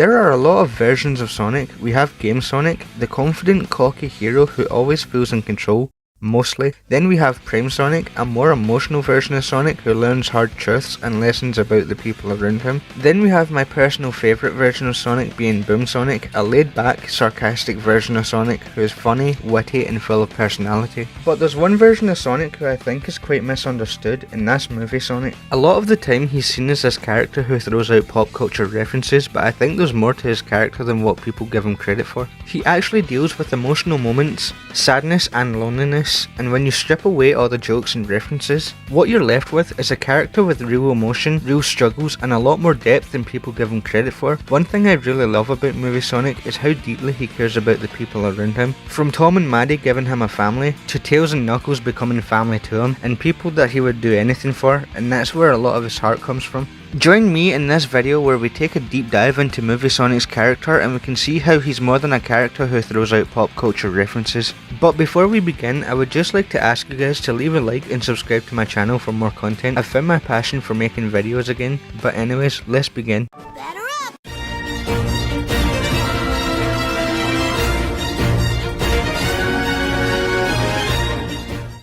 There are a lot of versions of Sonic. We have Game Sonic, the confident, cocky hero who always feels in control. Mostly. Then we have Prime Sonic, a more emotional version of Sonic who learns hard truths and lessons about the people around him. Then we have my personal favourite version of Sonic being Boom Sonic, a laid back, sarcastic version of Sonic who is funny, witty and full of personality. But there's one version of Sonic who I think is quite misunderstood, and that's Movie Sonic. A lot of the time he's seen as this character who throws out pop culture references, but I think there's more to his character than what people give him credit for. He actually deals with emotional moments, sadness and loneliness, and when you strip away all the jokes and references, what you're left with is a character with real emotion, real struggles, and a lot more depth than people give him credit for. One thing I really love about Movie Sonic is how deeply he cares about the people around him. From Tom and Maddie giving him a family, to Tails and Knuckles becoming family to him, and people that he would do anything for, and that's where a lot of his heart comes from. Join me in this video where we take a deep dive into Movie Sonic's character and we can see how he's more than a character who throws out pop culture references. But before we begin, I would just like to ask you guys to leave a like and subscribe to my channel for more content. I've found my passion for making videos again, but anyways, let's begin.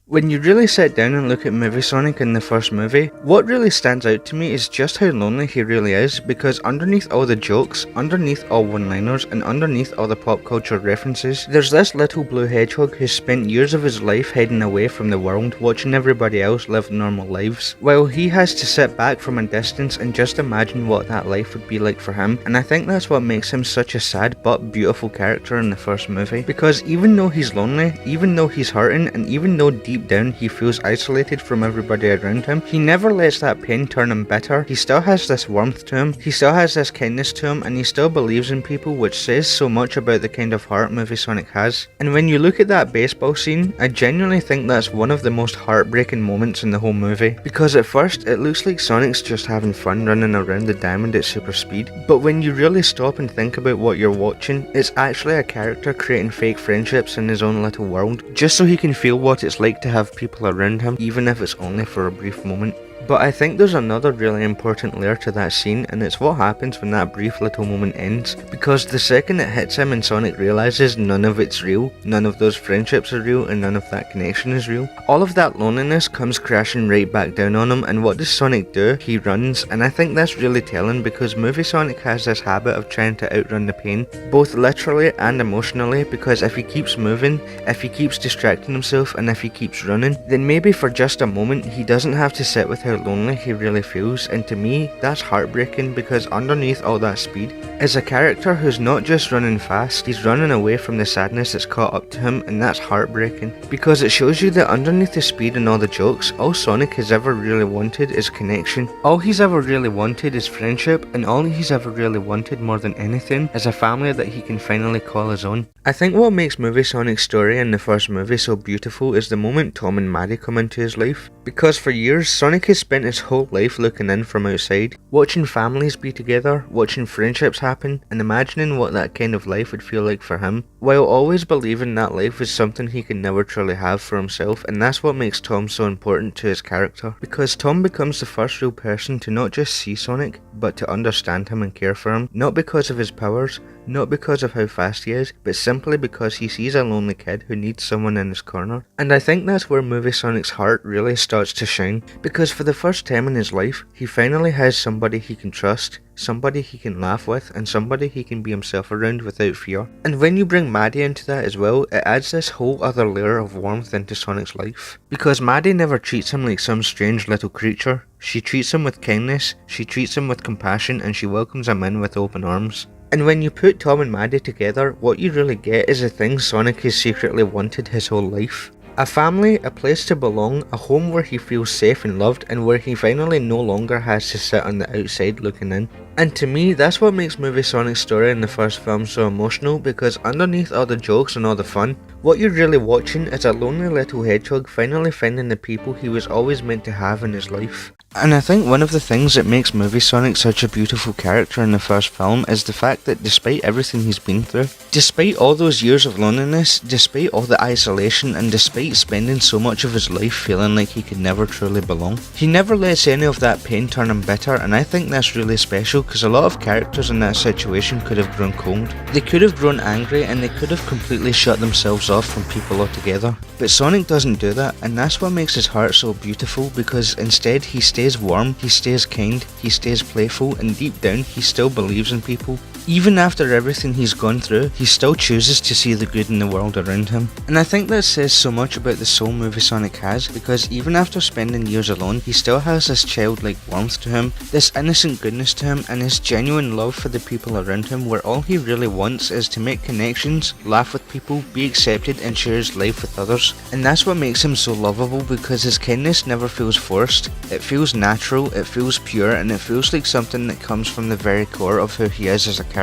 When you really sit down and look at Movie Sonic in the first movie, what really stands out to me is just how lonely he really is, because underneath all the jokes, underneath all one-liners, and underneath all the pop culture references, there's this little blue hedgehog who spent years of his life hiding away from the world, watching everybody else live normal lives, while he has to sit back from a distance and just imagine what that life would be like for him. And I think that's what makes him such a sad but beautiful character in the first movie, because even though he's lonely, even though he's hurting, and even though deep down he feels isolated from everybody around him, he never lets that pain turn him bitter. He still has this warmth to him, he still has this kindness to him, and he still believes in people, which says so much about the kind of heart Movie Sonic has. And when you look at that baseball scene, I genuinely think that's one of the most heartbreaking moments in the whole movie, because at first it looks like Sonic's just having fun running around the diamond at super speed, but when you really stop and think about what you're watching, it's actually a character creating fake friendships in his own little world, just so he can feel what it's like to have people around him, even if it's only for a brief moment. But I think there's another really important layer to that scene, and it's what happens when that brief little moment ends, because the second it hits him and Sonic realizes none of it's real, none of those friendships are real, and none of that connection is real, all of that loneliness comes crashing right back down on him. And what does Sonic do? He runs, and I think that's really telling, because Movie Sonic has this habit of trying to outrun the pain, both literally and emotionally, because if he keeps moving, if he keeps distracting himself, and if he keeps running, then maybe for just a moment he doesn't have to sit with how lonely he really feels. And to me, that's heartbreaking, because underneath all that speed is a character who's not just running fast, he's running away from the sadness that's caught up to him, and that's heartbreaking, because it shows you that underneath the speed and all the jokes, all Sonic has ever really wanted is connection. All he's ever really wanted is friendship, and all he's ever really wanted more than anything is a family that he can finally call his own. I think what makes Movie Sonic's story in the first movie so beautiful is the moment Tom and Maddie come into his life, because for years Sonic has spent his whole life looking in from outside, watching families be together, watching friendships happen, and imagining what that kind of life would feel like for him, while always believing that life is something he can never truly have for himself. And that's what makes Tom so important to his character, because Tom becomes the first real person to not just see Sonic, but to understand him and care for him, not because of his powers, not because of how fast he is, but simply because he sees a lonely kid who needs someone in his corner. And I think that's where Movie Sonic's heart really starts to shine, because for the first time in his life, he finally has somebody he can trust, somebody he can laugh with, and somebody he can be himself around without fear. And when you bring Maddie into that as well, it adds this whole other layer of warmth into Sonic's life, because Maddie never treats him like some strange little creature. She treats him with kindness, she treats him with compassion, and she welcomes him in with open arms. And when you put Tom and Maddie together, what you really get is the thing Sonic has secretly wanted his whole life. A family, a place to belong, a home where he feels safe and loved, and where he finally no longer has to sit on the outside looking in. And to me, that's what makes Movie Sonic's story in the first film so emotional, because underneath all the jokes and all the fun, what you're really watching is a lonely little hedgehog finally finding the people he was always meant to have in his life. And I think one of the things that makes Movie Sonic such a beautiful character in the first film is the fact that despite everything he's been through, despite all those years of loneliness, despite all the isolation, and despite spending so much of his life feeling like he could never truly belong, he never lets any of that pain turn him bitter. And I think that's really special, because a lot of characters in that situation could have grown cold. They could have grown angry and they could have completely shut themselves off from people altogether. But Sonic doesn't do that, and that's what makes his heart so beautiful, because instead he stays warm, he stays kind, he stays playful, and deep down he still believes in people. Even after everything he's gone through, he still chooses to see the good in the world around him. And I think that says so much about the soul movie Sonic has, because even after spending years alone, he still has this childlike warmth to him, this innocent goodness to him, and his genuine love for the people around him, where all he really wants is to make connections, laugh with people, be accepted, and share his life with others. And that's what makes him so lovable, because his kindness never feels forced. It feels natural, it feels pure, and it feels like something that comes from the very core of who he is as a character.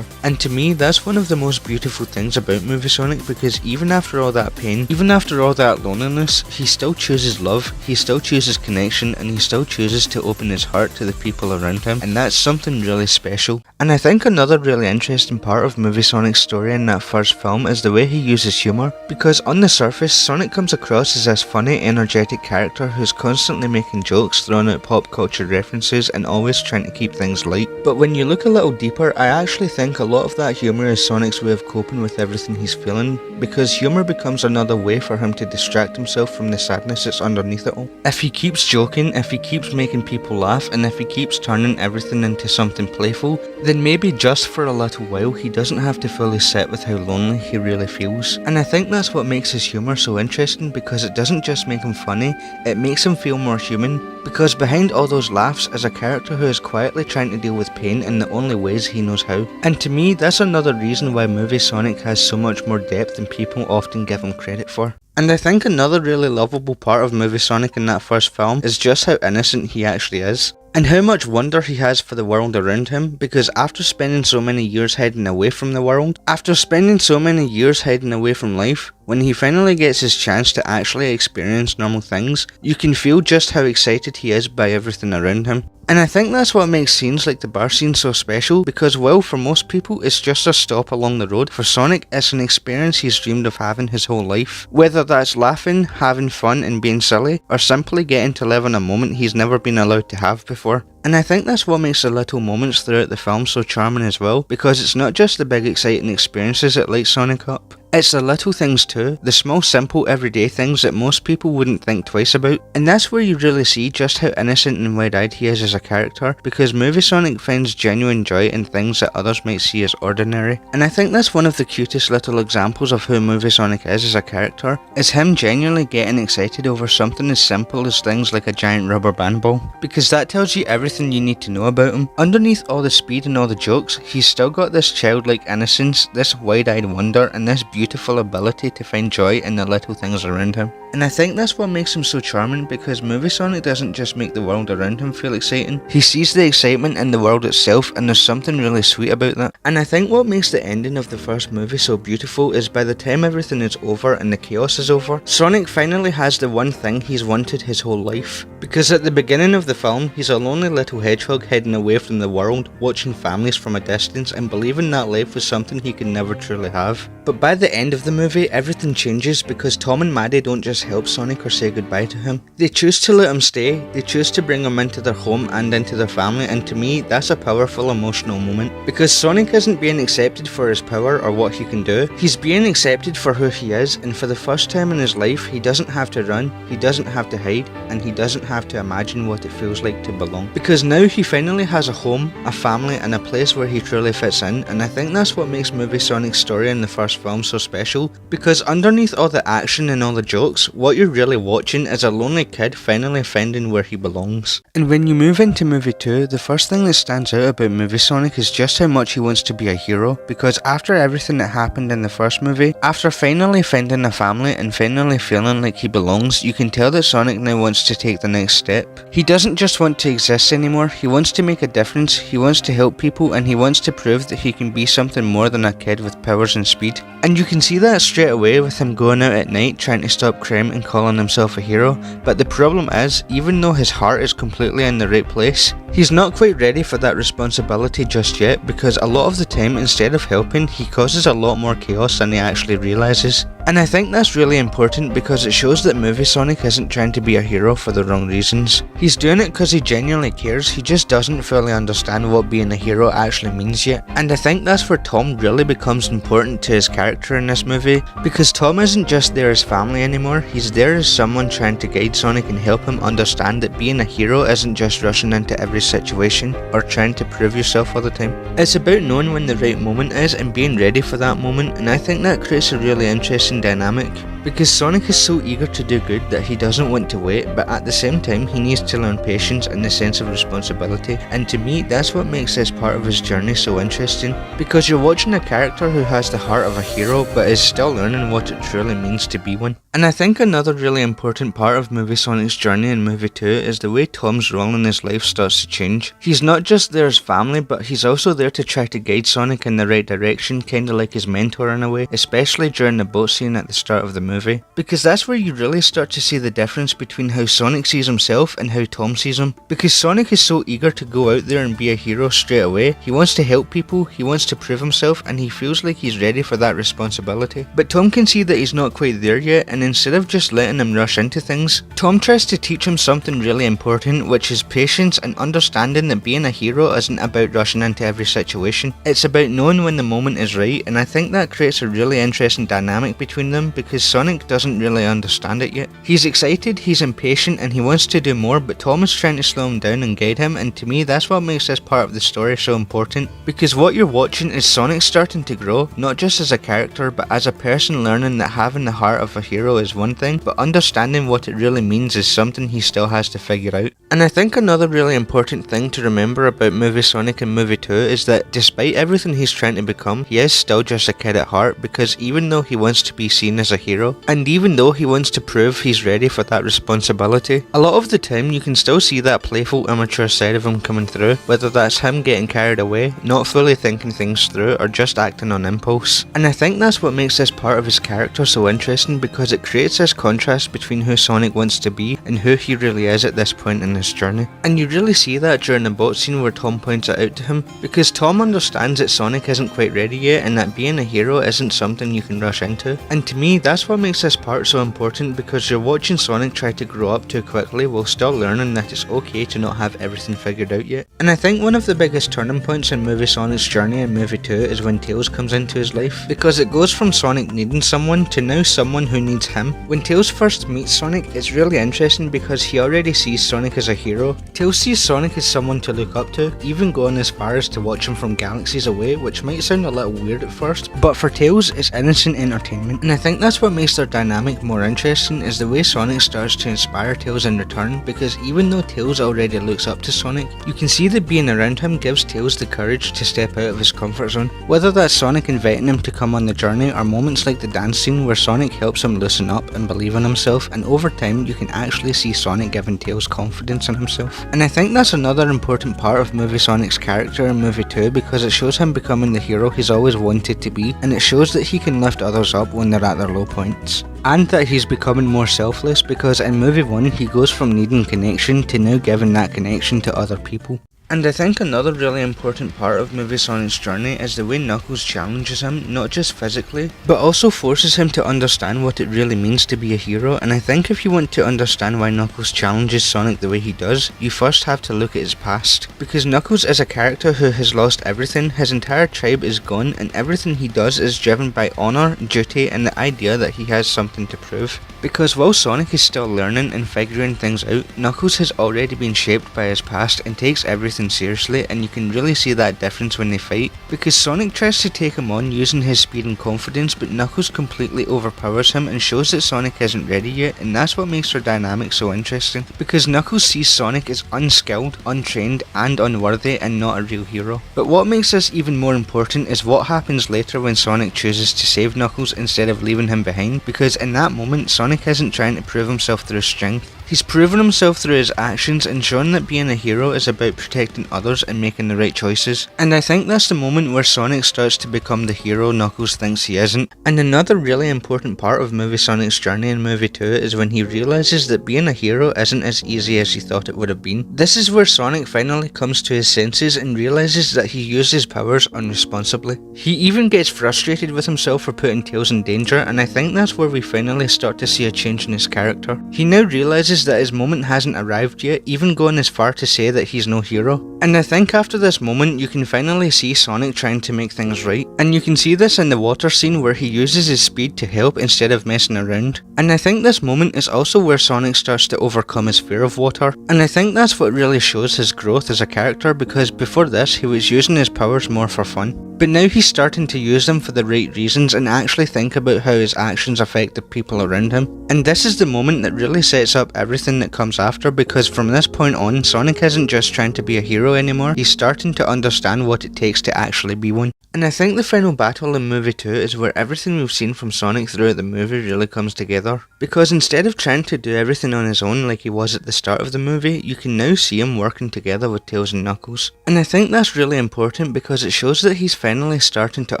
And to me, that's one of the most beautiful things about Movie Sonic, because even after all that pain, even after all that loneliness, he still chooses love, he still chooses connection, and he still chooses to open his heart to the people around him, and that's something really special. And I think another really interesting part of Movie Sonic's story in that first film is the way he uses humour, because on the surface, Sonic comes across as this funny, energetic character who's constantly making jokes, throwing out pop culture references, and always trying to keep things light. But when you look a little deeper, I actually think a lot of that humour is Sonic's way of coping with everything he's feeling, because humour becomes another way for him to distract himself from the sadness that's underneath it all. If he keeps joking, if he keeps making people laugh, and if he keeps turning everything into something playful, then maybe just for a little while he doesn't have to fully sit with how lonely he really feels. And I think that's what makes his humour so interesting, because it doesn't just make him funny, it makes him feel more human, because behind all those laughs is a character who is quietly trying to deal with pain in the only ways he knows how. And to me, that's another reason why Movie Sonic has so much more depth than people often give him credit for. And I think another really lovable part of Movie Sonic in that first film is just how innocent he actually is, and how much wonder he has for the world around him, because after spending so many years hiding away from the world, after spending so many years hiding away from life, when he finally gets his chance to actually experience normal things, you can feel just how excited he is by everything around him. And I think that's what makes scenes like the bar scene so special, because while for most people it's just a stop along the road, for Sonic it's an experience he's dreamed of having his whole life. Whether that's laughing, having fun and being silly, or simply getting to live in a moment he's never been allowed to have before. And I think that's what makes the little moments throughout the film so charming as well, because it's not just the big exciting experiences that light Sonic up. It's the little things too, the small simple everyday things that most people wouldn't think twice about. And that's where you really see just how innocent and wide-eyed he is as a character, because Movie Sonic finds genuine joy in things that others might see as ordinary. And I think that's one of the cutest little examples of who Movie Sonic is as a character, is him genuinely getting excited over something as simple as things like a giant rubber band ball, because that tells you everything you need to know about him. Underneath all the speed and all the jokes, he's still got this childlike innocence, this wide-eyed wonder, and this beautiful ability to find joy in the little things around him. And I think that's what makes him so charming, because Movie Sonic doesn't just make the world around him feel exciting, he sees the excitement in the world itself, and there's something really sweet about that. And I think what makes the ending of the first movie so beautiful is by the time everything is over and the chaos is over, Sonic finally has the one thing he's wanted his whole life. Because at the beginning of the film, he's a lonely little hedgehog heading away from the world, watching families from a distance and believing that life was something he could never truly have. But by the end of the movie, everything changes, because Tom and Maddie don't just help Sonic or say goodbye to him. They choose to let him stay, they choose to bring him into their home and into their family, and to me, that's a powerful emotional moment. Because Sonic isn't being accepted for his power or what he can do, he's being accepted for who he is, and for the first time in his life, he doesn't have to run, he doesn't have to hide, and he doesn't have to imagine what it feels like to belong. Because now he finally has a home, a family, and a place where he truly fits in, and I think that's what makes Movie Sonic's story in the first film so special, because underneath all the action and all the jokes, what you're really watching is a lonely kid finally finding where he belongs. And when you move into movie 2, the first thing that stands out about Movie Sonic is just how much he wants to be a hero, because after everything that happened in the first movie, after finally finding a family and finally feeling like he belongs, you can tell that Sonic now wants to take the next step. He doesn't just want to exist anymore, he wants to make a difference, he wants to help people, and he wants to prove that he can be something more than a kid with powers and speed. And you can see that straight away with him going out at night trying to stop crime and calling himself a hero, but the problem is, even though his heart is completely in the right place, He's not quite ready for that responsibility just yet, because a lot of the time, instead of helping, he causes a lot more chaos than he actually realises. And I think that's really important because it shows that Movie Sonic isn't trying to be a hero for the wrong reasons. He's doing it because he genuinely cares, he just doesn't fully understand what being a hero actually means yet. And I think that's where Tom really becomes important to his character in this movie, because Tom isn't just there as family anymore, he's there as someone trying to guide Sonic and help him understand that being a hero isn't just rushing into every situation or trying to prove yourself all the time. It's about knowing when the right moment is and being ready for that moment, and I think that creates a really interesting dynamic, because Sonic is so eager to do good that he doesn't want to wait, but at the same time he needs to learn patience and the sense of responsibility, and to me that's what makes this part of his journey so interesting, because you're watching a character who has the heart of a hero but is still learning what it truly means to be one. And I think another really important part of Movie Sonic's journey in movie 2 is the way Tom's role in his life starts to change. He's not just there as family, but he's also there to try to guide Sonic in the right direction, kinda like his mentor in a way, especially during the boat scene at the start of the movie, because that's where you really start to see the difference between how Sonic sees himself and how Tom sees him. Because Sonic is so eager to go out there and be a hero straight away, he wants to help people, he wants to prove himself, and he feels like he's ready for that responsibility. But Tom can see that he's not quite there yet, and instead of just letting him rush into things, Tom tries to teach him something really important, which is patience and understanding that being a hero isn't about rushing into every situation. It's about knowing when the moment is right, and I think that creates a really interesting dynamic between them, because Sonic doesn't really understand it yet. He's excited, he's impatient, and he wants to do more, but Tom is trying to slow him down and guide him, and to me that's what makes this part of the story so important, because what you're watching is Sonic starting to grow, not just as a character, but as a person, learning that having the heart of a hero is one thing, but understanding what it really means is something he still has to figure out. And I think another really important thing to remember about Movie Sonic in movie 2 is that despite everything he's trying to become, he is still just a kid at heart, because even though he wants to be seen as a hero, and even though he wants to prove he's ready for that responsibility, a lot of the time you can still see that playful, immature side of him coming through, whether that's him getting carried away, not fully thinking things through, or just acting on impulse. And I think that's what makes this part of his character so interesting, because it creates this contrast between who Sonic wants to be and who he really is at this point in his journey. And you really see that during the boat scene where Tom points it out to him, because Tom understands that Sonic isn't quite ready yet and that being a hero isn't something you can rush into. And to me that's what makes this part so important, because you're watching Sonic try to grow up too quickly while still learning that it's okay to not have everything figured out yet. And I think one of the biggest turning points in Movie Sonic's journey in movie 2 is when Tails comes into his life, because it goes from Sonic needing someone to now someone who needs him. When Tails first meets Sonic, it's really interesting because he already sees Sonic as a hero. Tails sees Sonic as someone to look up to, even going as far as to watch him from galaxies away, which might sound a little weird at first, but for Tails it's innocent entertainment. And I think that's what makes their dynamic more interesting, is the way Sonic starts to inspire Tails in return, because even though Tails already looks up to Sonic, you can see that being around him gives Tails the courage to step out of his comfort zone. Whether that's Sonic inviting him to come on the journey, or moments like the dance scene where Sonic helps him loosen up and believe in himself, and over time you can actually see Sonic giving Tails confidence in himself. And I think that's another important part of Movie Sonic's character in movie 2, because it shows him becoming the hero he's always wanted to be, and it shows that he can lift others up when they're at their low points. And that he's becoming more selfless, because in movie 1 he goes from needing connection to now giving that connection to other people. And I think another really important part of Movie Sonic's journey is the way Knuckles challenges him, not just physically, but also forces him to understand what it really means to be a hero. And I think if you want to understand why Knuckles challenges Sonic the way he does, you first have to look at his past. Because Knuckles is a character who has lost everything, his entire tribe is gone, and everything he does is driven by honour, duty, and the idea that he has something to prove. Because while Sonic is still learning and figuring things out, Knuckles has already been shaped by his past and takes everything seriously, and you can really see that difference when they fight, because Sonic tries to take him on using his speed and confidence, but Knuckles completely overpowers him and shows that Sonic isn't ready yet, and that's what makes their dynamic so interesting, because Knuckles sees Sonic as unskilled, untrained, and unworthy, and not a real hero. But what makes this even more important is what happens later when Sonic chooses to save Knuckles instead of leaving him behind, because in that moment Sonic isn't trying to prove himself through strength. He's proven himself through his actions and shown that being a hero is about protecting protecting others and making the right choices. And I think that's the moment where Sonic starts to become the hero Knuckles thinks he isn't. And another really important part of movie Sonic's journey in movie 2 is when he realises that being a hero isn't as easy as he thought it would have been. This is where Sonic finally comes to his senses and realises that he uses powers irresponsibly. He even gets frustrated with himself for putting Tails in danger, and I think that's where we finally start to see a change in his character. He now realises that his moment hasn't arrived yet, even going as far to say that he's no hero. And I think after this moment you can finally see Sonic trying to make things right. And you can see this in the water scene where he uses his speed to help instead of messing around. And I think this moment is also where Sonic starts to overcome his fear of water. And I think that's what really shows his growth as a character, because before this he was using his powers more for fun. But now he's starting to use them for the right reasons and actually think about how his actions affect the people around him. And this is the moment that really sets up everything that comes after, because from this point on, Sonic isn't just trying to be a hero anymore, he's starting to understand what it takes to actually be one. And I think the final battle in movie 2 is where everything we've seen from Sonic throughout the movie really comes together. Because instead of trying to do everything on his own like he was at the start of the movie, you can now see him working together with Tails and Knuckles. And I think that's really important because it shows that he's finally starting to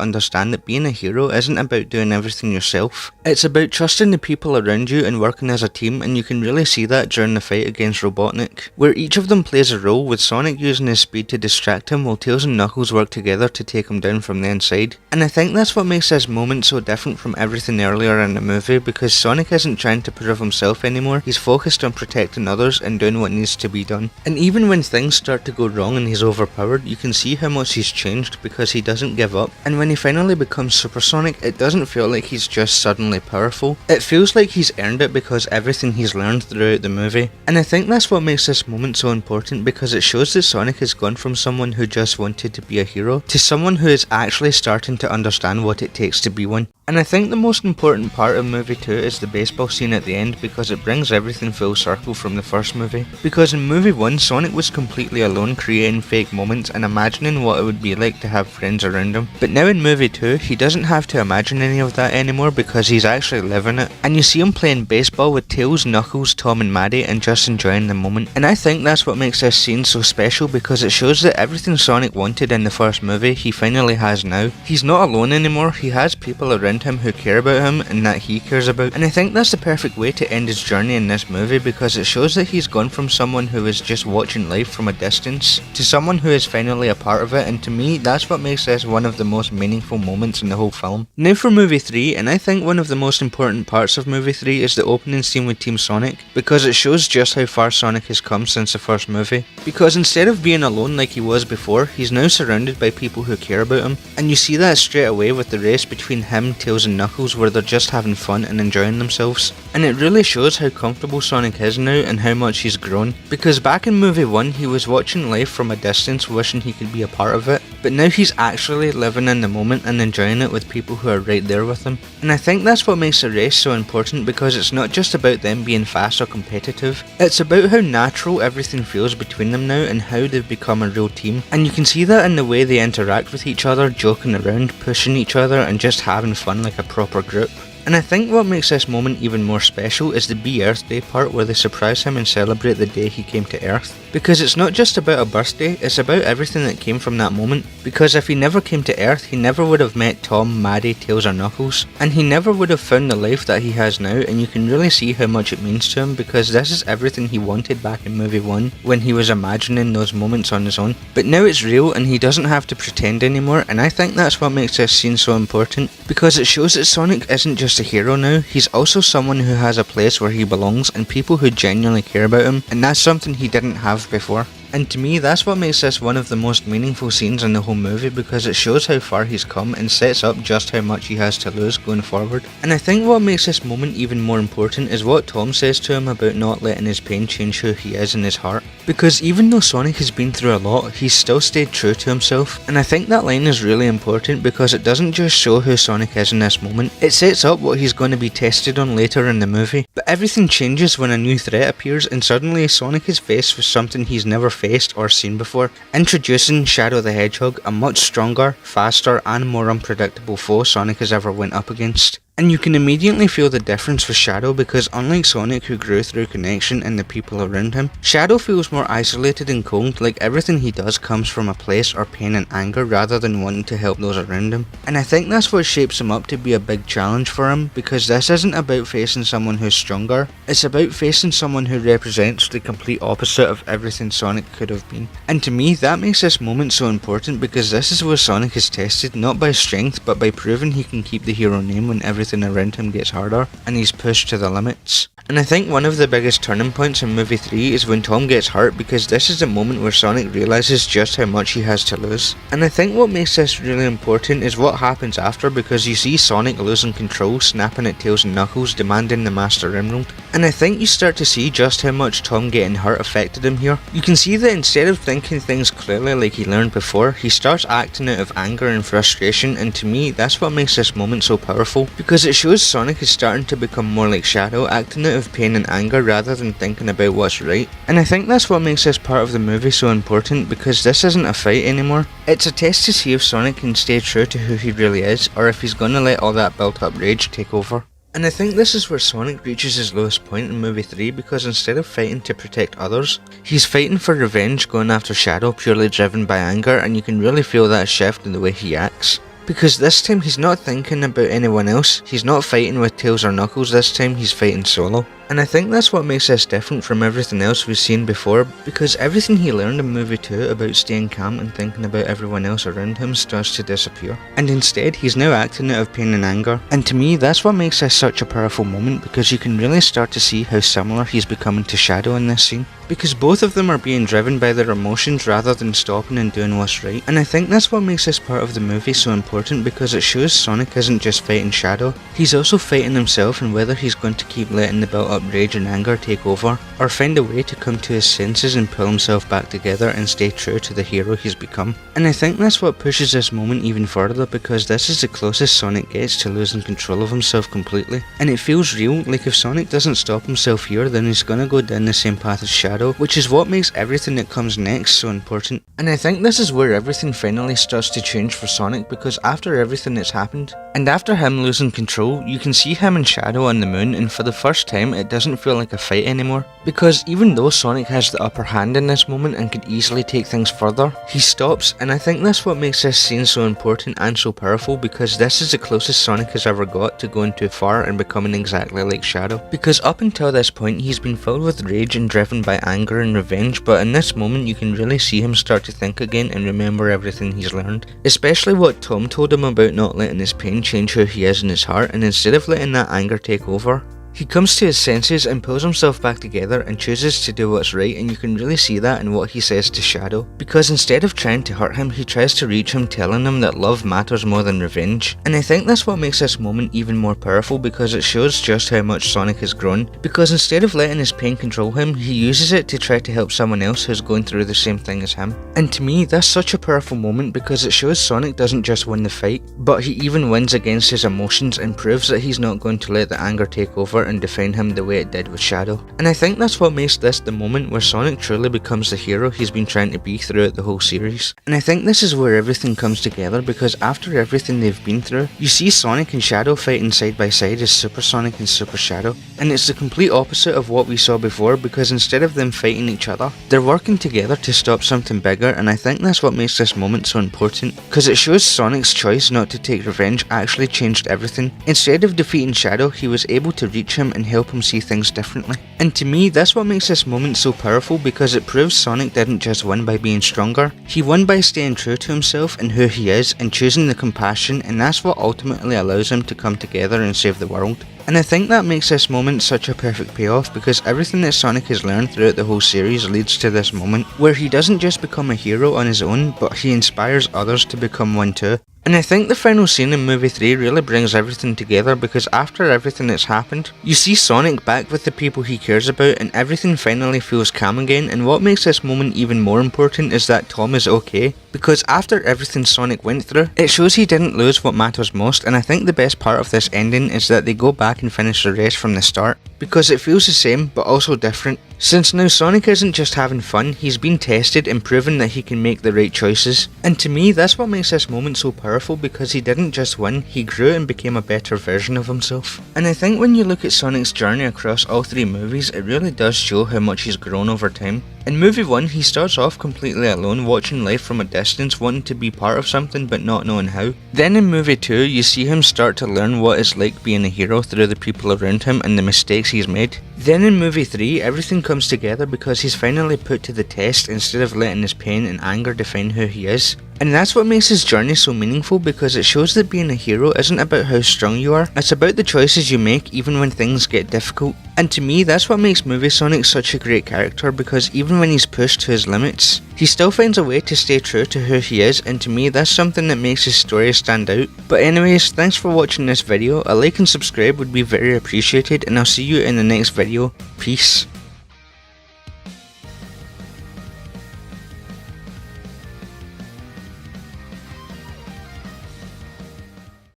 understand that being a hero isn't about doing everything yourself. It's about trusting the people around you and working as a team, and you can really see that during the fight against Robotnik, where each of them plays a role, with Sonic using his speed to distract him while Tails and Knuckles work together to take him down from the inside. And I think that's what makes this moment so different from everything earlier in the movie, because Sonic isn't trying to prove himself anymore, he's focused on protecting others and doing what needs to be done. And even when things start to go wrong and he's overpowered, you can see how much he's changed because he doesn't give up. And when he finally becomes Super Sonic, it doesn't feel like he's just suddenly powerful. It feels like he's earned it because everything he's learned throughout the movie. And I think that's what makes this moment so important, because it shows that Sonic has gone from someone who just wanted to be a hero to someone who is actually starting to understand what it takes to be one. And I think the most important part of movie 2 is the baseball scene at the end, because it brings everything full circle from the first movie. Because in movie 1, Sonic was completely alone, creating fake moments and imagining what it would be like to have friends around him. But now in movie 2, he doesn't have to imagine any of that anymore because he's actually living it. And you see him playing baseball with Tails, Knuckles, Tom and Maddie and just enjoying the moment. And I think that's what makes this scene so special, because it shows that everything Sonic wanted in the first movie, he finally has now. He's not alone anymore, he has people around him who care about him and that he cares about. And I think that's the perfect way to end his journey in this movie, because it shows that he's gone from someone who is just watching life from a distance to someone who is finally a part of it, and to me that's what makes this one of the most meaningful moments in the whole film. Now for movie 3, and I think one of the most important parts of movie 3 is the opening scene with Team Sonic, because it shows just how far Sonic has come since the first movie. Because instead of being alone like he was before, he's now surrounded by people who care about him, and you see that straight away with the race between him, Tails and Knuckles, where they're just having fun and enjoying themselves. And it really shows how comfortable Sonic is now and how much he's grown, because back in movie 1 he was watching life from a distance wishing he could be a part of it, but now he's actually living in the moment and enjoying it with people who are right there with him. And I think that's what makes the race so important, because it's not just about them being fast or competitive, it's about how natural everything feels between them now and how they've become a real team. And you can see that in the way they interact with each other, joking around, pushing each other and just having fun like a proper group. And I think what makes this moment even more special is the Be Earth Day part, where they surprise him and celebrate the day he came to Earth. Because it's not just about a birthday, it's about everything that came from that moment. Because if he never came to Earth, he never would have met Tom, Maddie, Tails or Knuckles. And he never would have found the life that he has now, and you can really see how much it means to him, because this is everything he wanted back in movie 1 when he was imagining those moments on his own. But now it's real and he doesn't have to pretend anymore, and I think that's what makes this scene so important, because it shows that Sonic isn't just a hero now, he's also someone who has a place where he belongs and people who genuinely care about him, and that's something he didn't have before. And to me, that's what makes this one of the most meaningful scenes in the whole movie, because it shows how far he's come and sets up just how much he has to lose going forward. And I think what makes this moment even more important is what Tom says to him about not letting his pain change who he is in his heart. Because even though Sonic has been through a lot, he's still stayed true to himself. And I think that line is really important, because it doesn't just show who Sonic is in this moment, it sets up what he's going to be tested on later in the movie. But everything changes when a new threat appears, and suddenly Sonic is faced with something he's never faced or seen before. Introducing Shadow the Hedgehog, a much stronger, faster and more unpredictable foe Sonic has ever went up against. And you can immediately feel the difference with Shadow because unlike Sonic, who grew through connection and the people around him, Shadow feels more isolated and cold, like everything he does comes from a place or pain and anger rather than wanting to help those around him. And I think that's what shapes him up to be a big challenge for him, because this isn't about facing someone who's stronger, it's about facing someone who represents the complete opposite of everything Sonic could have been. And to me, that makes this moment so important because this is where Sonic is tested not by strength but by proving he can keep the hero name when everything around him gets harder and he's pushed to the limits. And I think one of the biggest turning points in movie 3 is when Tom gets hurt, because this is the moment where Sonic realises just how much he has to lose. And I think what makes this really important is what happens after, because you see Sonic losing control, snapping at Tails and Knuckles, demanding the Master Emerald. And I think you start to see just how much Tom getting hurt affected him here. You can see that instead of thinking things clearly like he learned before, he starts acting out of anger and frustration, and to me that's what makes this moment so powerful, because it shows Sonic is starting to become more like Shadow, acting out of pain and anger rather than thinking about what's right. And I think that's what makes this part of the movie so important, because this isn't a fight anymore. It's a test to see if Sonic can stay true to who he really is, or if he's gonna let all that built up rage take over. And I think this is where Sonic reaches his lowest point in movie 3, because instead of fighting to protect others, he's fighting for revenge, going after Shadow purely driven by anger, and you can really feel that shift in the way he acts. Because this time he's not thinking about anyone else, he's not fighting with Tails or Knuckles this time, he's fighting solo. And I think that's what makes this different from everything else we've seen before, because everything he learned in movie 2 about staying calm and thinking about everyone else around him starts to disappear. And instead he's now acting out of pain and anger. And to me that's what makes this such a powerful moment, because you can really start to see how similar he's becoming to Shadow in this scene. Because both of them are being driven by their emotions rather than stopping and doing what's right. And I think that's what makes this part of the movie so important, because it shows Sonic isn't just fighting Shadow, he's also fighting himself, and whether he's going to keep letting the built up rage and anger take over, or find a way to come to his senses and pull himself back together and stay true to the hero he's become. And I think that's what pushes this moment even further, because this is the closest Sonic gets to losing control of himself completely. And it feels real, like if Sonic doesn't stop himself here, then he's gonna go down the same path as Shadow, which is what makes everything that comes next so important. And I think this is where everything finally starts to change for Sonic, because after everything that's happened, and after him losing control, you can see him and Shadow on the moon, and for the first time it doesn't feel like a fight anymore. Because even though Sonic has the upper hand in this moment and could easily take things further, he stops, and I think that's what makes this scene so important and so powerful, because this is the closest Sonic has ever got to going too far and becoming exactly like Shadow. Because up until this point he's been filled with rage and driven by anger and revenge, but in this moment you can really see him start to think again and remember everything he's learned. Especially what Tom told him about not letting his pain change who he is in his heart, and instead of letting that anger take over, he comes to his senses and pulls himself back together and chooses to do what's right, and you can really see that in what he says to Shadow. Because instead of trying to hurt him, he tries to reach him, telling him that love matters more than revenge. And I think that's what makes this moment even more powerful, because it shows just how much Sonic has grown. Because instead of letting his pain control him, he uses it to try to help someone else who's going through the same thing as him. And to me, that's such a powerful moment, because it shows Sonic doesn't just win the fight, but he even wins against his emotions and proves that he's not going to let the anger take over and define him the way it did with Shadow. And I think that's what makes this the moment where Sonic truly becomes the hero he's been trying to be throughout the whole series. And I think this is where everything comes together, because after everything they've been through, you see Sonic and Shadow fighting side by side as Super Sonic and Super Shadow. And it's the complete opposite of what we saw before, because instead of them fighting each other, they're working together to stop something bigger. And I think that's what makes this moment so important, because it shows Sonic's choice not to take revenge actually changed everything. Instead of defeating Shadow, he was able to reach him and help him see things differently. And to me, that's what makes this moment so powerful, because it proves Sonic didn't just win by being stronger, he won by staying true to himself and who he is and choosing the compassion, and that's what ultimately allows him to come together and save the world. And I think that makes this moment such a perfect payoff, because everything that Sonic has learned throughout the whole series leads to this moment where he doesn't just become a hero on his own, but he inspires others to become one too. And I think the final scene in movie 3 really brings everything together, because after everything that's happened, you see Sonic back with the people he cares about, and everything finally feels calm again. And what makes this moment even more important is that Tom is okay, because after everything Sonic went through, it shows he didn't lose what matters most. And I think the best part of this ending is that they go back and finish the rest from the start, because it feels the same but also different. Since now Sonic isn't just having fun, he's been tested and proven that he can make the right choices. And to me, that's what makes this moment so powerful, because he didn't just win, he grew and became a better version of himself. And I think when you look at Sonic's journey across all three movies, it really does show how much he's grown over time. In movie 1, he starts off completely alone, watching life from a distance, wanting to be part of something but not knowing how. Then in movie 2, you see him start to learn what it's like being a hero through the people around him and the mistakes he's made. Then in movie 3, everything comes together because he's finally put to the test instead of letting his pain and anger define who he is. And that's what makes his journey so meaningful, because it shows that being a hero isn't about how strong you are, it's about the choices you make even when things get difficult. And to me, that's what makes Movie Sonic such a great character, because even when he's pushed to his limits, he still finds a way to stay true to who he is, and to me that's something that makes his story stand out. But anyways, thanks for watching this video, a like and subscribe would be very appreciated, and I'll see you in the next video. Peace.